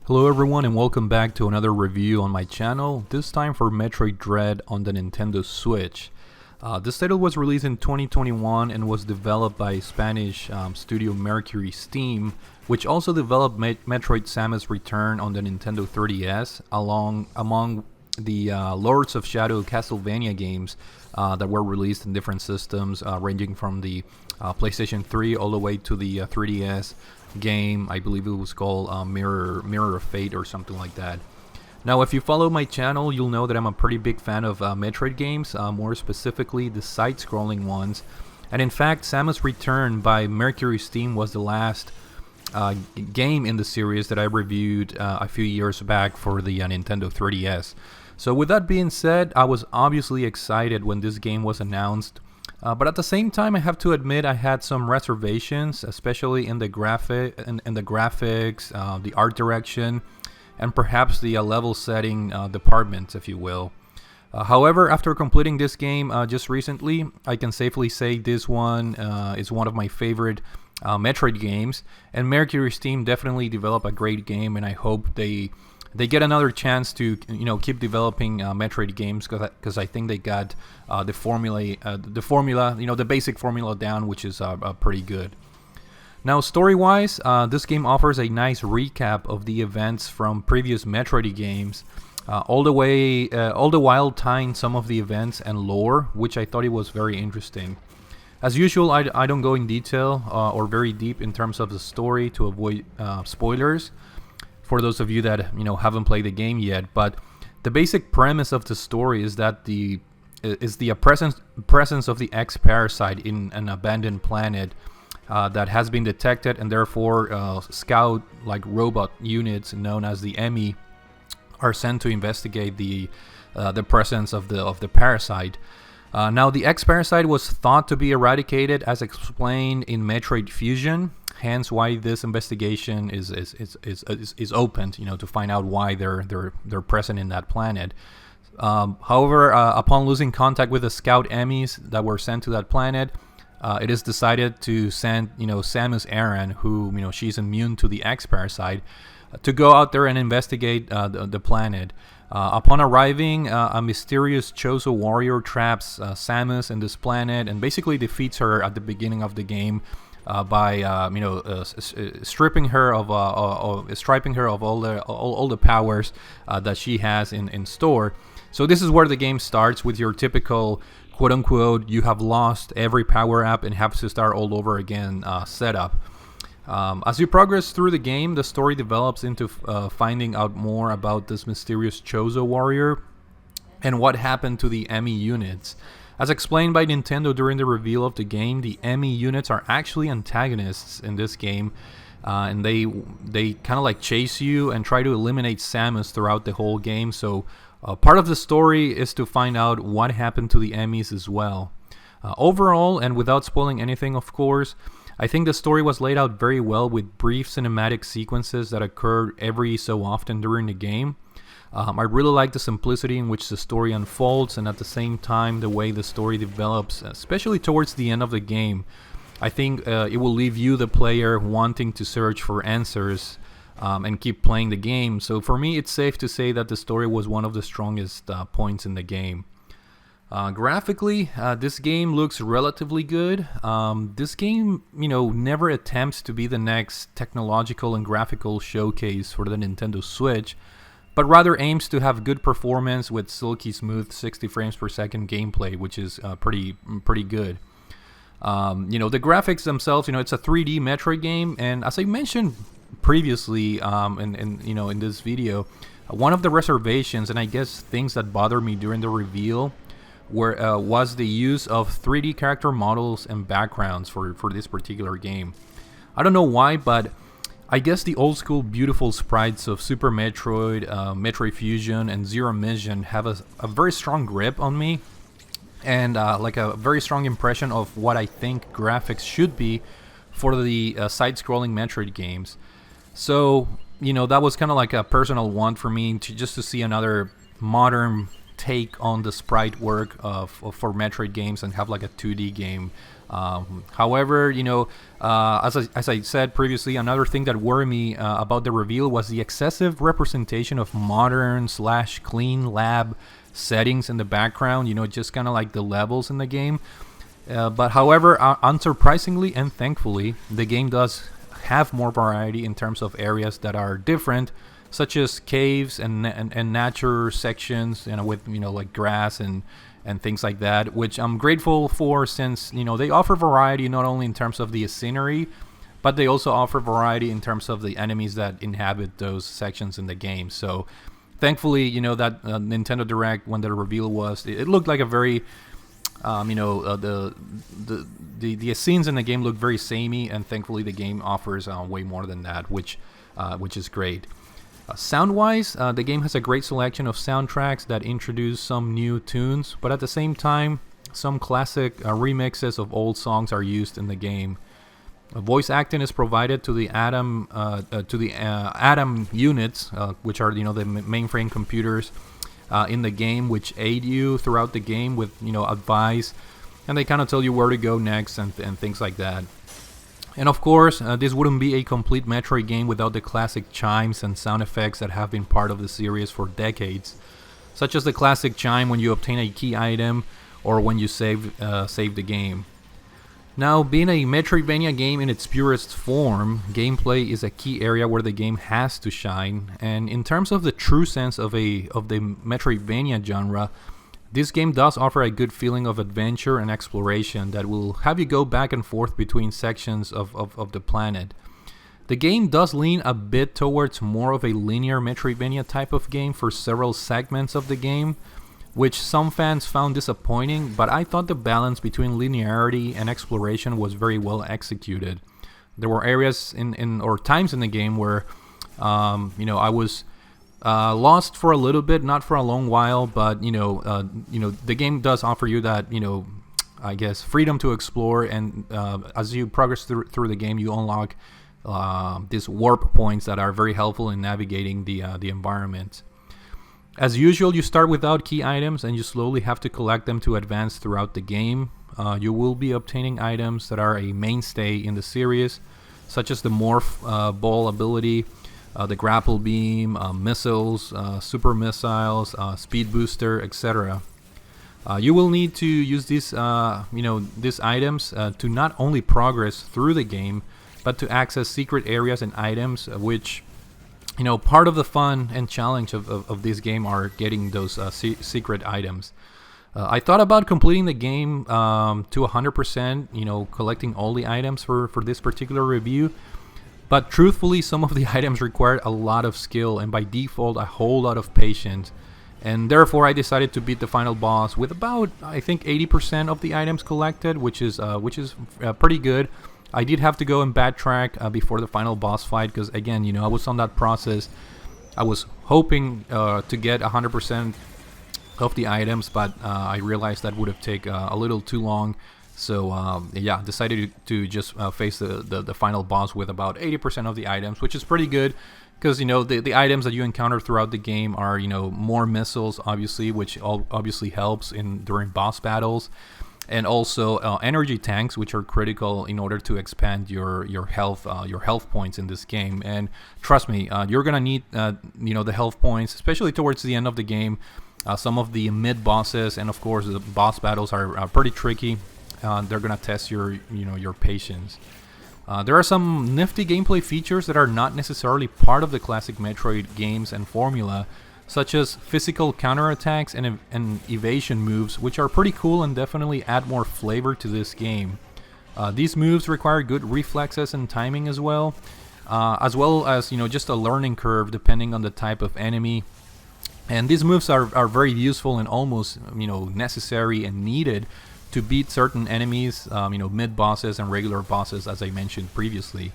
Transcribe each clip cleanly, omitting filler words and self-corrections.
Hello everyone and welcome back to another review on my channel, this time for Metroid Dread on the Nintendo Switch. This title was released in 2021 and was developed by Spanish studio Mercury Steam, which also developed Metroid Samus Return on the Nintendo 3DS, among the Lords of Shadow Castlevania games that were released in different systems, ranging from the PlayStation 3 all the way to the 3DS game. I believe it was called Mirror of Fate or something like that. Now, if you follow my channel, you'll know that I'm a pretty big fan of Metroid games, more specifically the side-scrolling ones. And in fact, Samus Return by Mercury Steam was the last game in the series that I reviewed a few years back for the Nintendo 3DS. So with that being said, I was obviously excited when this game was announced. But at the same time, I have to admit I had some reservations, especially in the graphics, the art direction, and perhaps the level setting department, if you will. However, after completing this game just recently, I can safely say this one is one of my favorite Metroid games, and Mercury Steam definitely developed a great game, and I hope they get another chance to keep developing Metroid games, because I think they got the basic formula down, which is pretty good. Now, story-wise, this game offers a nice recap of the events from previous Metroid games, all the while tying some of the events and lore, which I thought it was very interesting. As usual, I don't go in detail or very deep in terms of the story to avoid spoilers for those of you that haven't played the game yet. But the basic premise of the story is that the presence of the X parasite in an abandoned planet that has been detected, and therefore scout robot units known as the EMI are sent to investigate the presence of the parasite. Now, the X parasite was thought to be eradicated, as explained in Metroid Fusion. Hence, why this investigation is opened, to find out why they're present in that planet. However, upon losing contact with the scout EMIs that were sent to that planet, it is decided to send Samus Aran, who she's immune to the X parasite, to go out there and investigate the planet. Upon arriving, a mysterious Chozo warrior traps Samus in this planet and basically defeats her at the beginning of the game by stripping her of all the powers that she has in store. So this is where the game starts with your typical quote-unquote "you have lost every power-up and have to start all over again" setup. As you progress through the game, the story develops into finding out more about this mysterious Chozo warrior and what happened to the EMI units. As explained by Nintendo during the reveal of the game, the EMI units are actually antagonists in this game, and they kind of chase you and try to eliminate Samus throughout the whole game. So part of the story is to find out what happened to the EMIs as well. Overall, and without spoiling anything, of course, I think the story was laid out very well, with brief cinematic sequences that occurred every so often during the game. I really like the simplicity in which the story unfolds, and at the same time the way the story develops, especially towards the end of the game. I think it will leave you, the player, wanting to search for answers and keep playing the game. So for me, it's safe to say that the story was one of the strongest points in the game. Graphically, this game looks relatively good. This game, never attempts to be the next technological and graphical showcase for the Nintendo Switch, but rather aims to have good performance with silky smooth 60 frames per second gameplay, which is pretty good. The graphics themselves, it's a 3D Metroid game, and as I mentioned previously in this video, one of the reservations, and I guess things that bothered me during the reveal, was the use of 3D character models and backgrounds for this particular game. I don't know why, but I guess the old school beautiful sprites of Super Metroid, Metroid Fusion, and Zero Mission have a very strong grip on me, and a very strong impression of what I think graphics should be for the side-scrolling Metroid games. So, that was kind of like a personal want for me, just to see another modern take on the sprite work for Metroid games and have like a 2D game However, as I said previously, another thing that worried me about the reveal was the excessive representation of modern/clean lab settings in the background. Just kind of like the levels in the game. But however, unsurprisingly and thankfully, the game does have more variety in terms of areas that are different, such as caves and nature sections, with like grass and things like that, which I'm grateful for, since they offer variety not only in terms of the scenery, but they also offer variety in terms of the enemies that inhabit those sections in the game. So thankfully, that Nintendo Direct, when the reveal was, it looked like a very the scenes in the game look very samey, and thankfully the game offers way more than that, which is great. Sound-wise, the game has a great selection of soundtracks that introduce some new tunes, but at the same time, some classic remixes of old songs are used in the game. Voice acting is provided to the Atom units, which are the mainframe computers in the game, which aid you throughout the game with advice, and they kind of tell you where to go next and things like that. And of course, this wouldn't be a complete Metroid game without the classic chimes and sound effects that have been part of the series for decades, such as the classic chime when you obtain a key item or when you save the game. Now, being a Metroidvania game in its purest form, gameplay is a key area where the game has to shine, and in terms of the true sense of the Metroidvania genre, this game does offer a good feeling of adventure and exploration that will have you go back and forth between sections of the planet. The game does lean a bit towards more of a linear Metroidvania type of game for several segments of the game, which some fans found disappointing, but I thought the balance between linearity and exploration was very well executed. There were areas or times in the game where I was lost for a little bit, not for a long while, but the game does offer you that I guess freedom to explore, and as you progress through the game, you unlock these warp points that are very helpful in navigating the environment. As usual, you start without key items and you slowly have to collect them to advance throughout the game. You will be obtaining items that are a mainstay in the series, such as the Morph Ball ability, the Grapple Beam, missiles, super missiles, speed booster, etc. You will need to use these items to not only progress through the game, but to access secret areas and items, which part of the fun and challenge of this game are getting those secret items. I thought about completing the game to 100%, collecting all the items for this particular review. But truthfully, some of the items required a lot of skill and by default a whole lot of patience. And therefore I decided to beat the final boss with about, I think, 80% of the items collected, which is pretty good. I did have to go and backtrack before the final boss fight because, again, I was on that process. I was hoping to get 100% of the items, but I realized that would have taken a little too long. So, decided to just face the final boss with about 80% of the items, which is pretty good because, the items that you encounter throughout the game are, more missiles, obviously, which obviously helps during boss battles. And also energy tanks, which are critical in order to expand your health points in this game. And trust me, you're gonna need the health points, especially towards the end of the game. Some of the mid bosses and of course the boss battles are pretty tricky. They're gonna test your patience. There are some nifty gameplay features that are not necessarily part of the classic Metroid games and formula, such as physical counterattacks and evasion moves, which are pretty cool and definitely add more flavor to this game. These moves require good reflexes and timing as well as just a learning curve depending on the type of enemy. And these moves are very useful and almost necessary and needed to beat certain enemies, mid bosses and regular bosses, as I mentioned previously.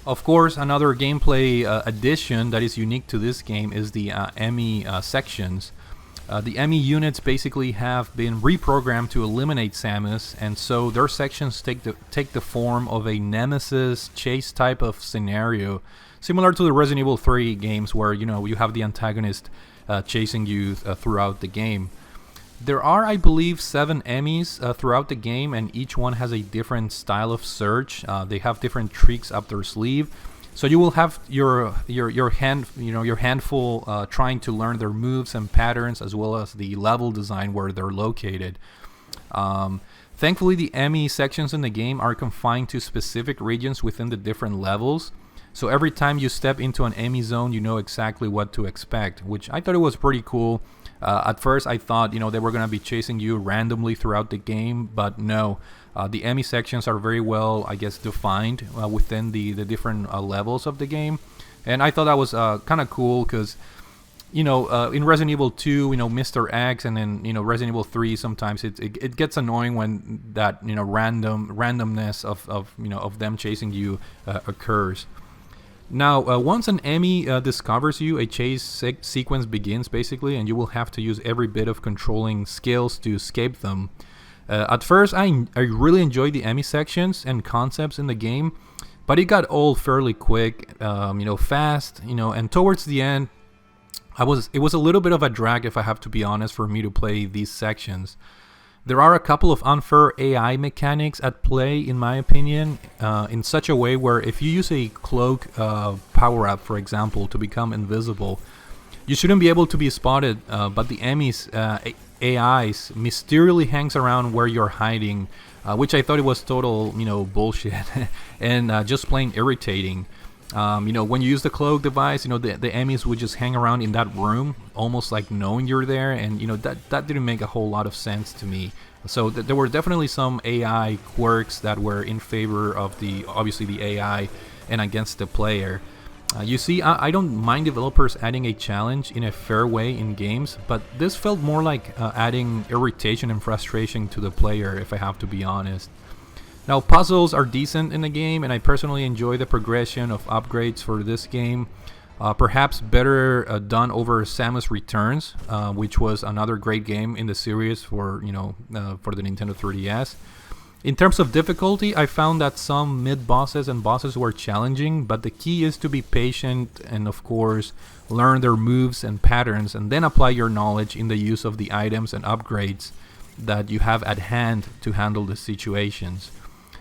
Of course, another gameplay addition that is unique to this game is the EMI sections. The EMI units basically have been reprogrammed to eliminate Samus, and so their sections take the form of a nemesis chase type of scenario, similar to the Resident Evil 3 games where you have the antagonist chasing you throughout the game. There are, I believe, 7 Emmys throughout the game, and each one has a different style of search. They have different tricks up their sleeve, so you will have your handful trying to learn their moves and patterns, as well as the level design where they're located. Thankfully, the Emmy sections in the game are confined to specific regions within the different levels. So every time you step into an Emmy zone, you know exactly what to expect, which I thought it was pretty cool. At first, I thought they were going to be chasing you randomly throughout the game, but no. The Emmy sections are very well, I guess, defined within the different levels of the game. And I thought that was kind of cool because, in Resident Evil 2, Mr. X, and then, Resident Evil 3, sometimes it gets annoying when that, randomness of them chasing you occurs. Now, once an Emmy discovers you, a chase sequence begins, basically, and you will have to use every bit of controlling skills to escape them. At first, I really enjoyed the Emmy sections and concepts in the game, but it got old fairly quick, fast, and towards the end, it was a little bit of a drag, if I have to be honest, for me to play these sections. There are a couple of unfair AI mechanics at play, in my opinion, in such a way where if you use a cloak power-up, for example, to become invisible, you shouldn't be able to be spotted, but the Emmy's AIs mysteriously hangs around where you're hiding, which I thought it was total, bullshit, and just plain irritating. When you use the cloak device, the Emmys would just hang around in that room, almost like knowing you're there, and that didn't make a whole lot of sense to me. So there were definitely some AI quirks that were in favor of obviously the AI and against the player. You see, I don't mind developers adding a challenge in a fair way in games, but this felt more like adding irritation and frustration to the player, if I have to be honest. Now, puzzles are decent in the game, and I personally enjoy the progression of upgrades for this game. Perhaps better done over Samus Returns, which was another great game in the series for the Nintendo 3DS. In terms of difficulty, I found that some mid-bosses and bosses were challenging, but the key is to be patient and, of course, learn their moves and patterns, and then apply your knowledge in the use of the items and upgrades that you have at hand to handle the situations.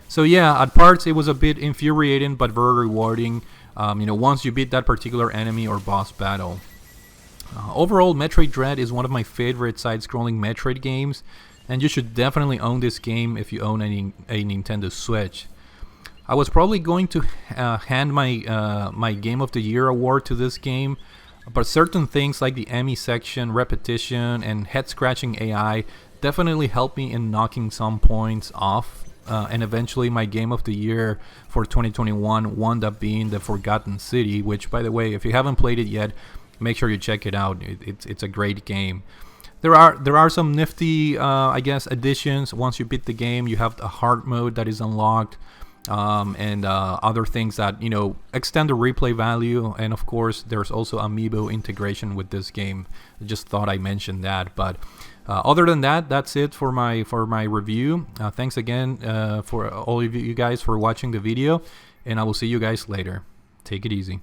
So yeah, at parts it was a bit infuriating, but very rewarding, once you beat that particular enemy or boss battle. Overall, Metroid Dread is one of my favorite side-scrolling Metroid games, and you should definitely own this game if you own a Nintendo Switch. I was probably going to hand my Game of the Year award to this game, but certain things like the Emmy section, repetition, and head-scratching AI definitely helped me in knocking some points off. And eventually my Game of the Year for 2021 wound up being The Forgotten City, which, by the way, if you haven't played it yet, make sure you check it out. It's a great game. There are some nifty, additions. Once you beat the game, you have the hard mode that is unlocked, and other things that extend the replay value. And of course, there's also amiibo integration with this game. I just thought I mentioned that, but. Other than that, that's it for my review. Thanks again for all of you guys for watching the video, and I will see you guys later. Take it easy.